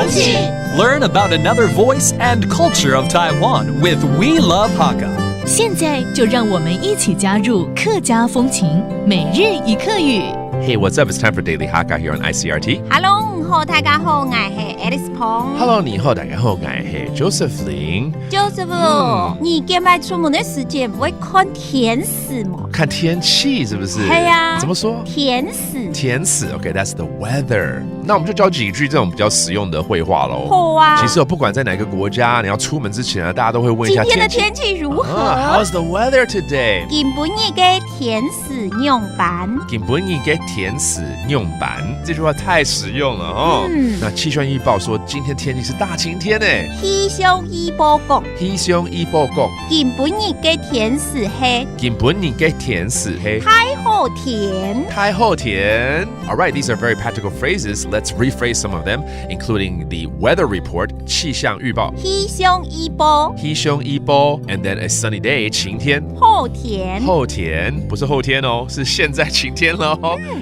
风气 Learn about another voice and culture of Taiwan with We Love Hakka. 现在就让我们一起加入客家风情每日一课语。Hey, what's up? It's time for Daily Hakka here on ICRT. Hello， 你好，大家好，我係 Alice 彭。Hello, 你好，大家好，我係 Joseph 林。Joseph，你今晚出門的時間不會看天使嗎？看天氣是不是？係呀。怎麼說？天使。天使 ，OK, that's the weather. 那我們就教幾句這種比較實用的會話嘍。好啊。其實不管在哪個國家，你要出門之前啊，大家都會問一下今天的天氣如何？How's the weather today? 今晡日嘅天使用版。今晡日嘅天使用版，這句話太實用了哦。那氣象預報說今天天氣是大晴天呢。氣象預報講。氣象預報講。今晡日嘅天使係。今晡日嘅天使係。太后田。太后田。All right, these are very practical phrases. Let's rephrase some of them, including the weather report, 氣象預報。氣象預報。氣象預報 and then a sunny day, 晴天。後田。後田不是後天哦，是現在晴天咯。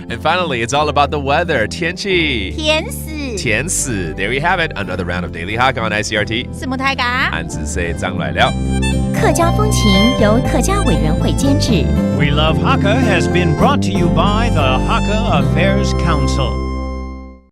And finally, it's all about the weather, 天氣。天使。天使 There you have it, another round of Daily Hakka on ICRT. 什麼大家？漢字say張來了。客家風情由客家委員會監製。We Love Hakka has been brought to you by the Hakka Affairs Council.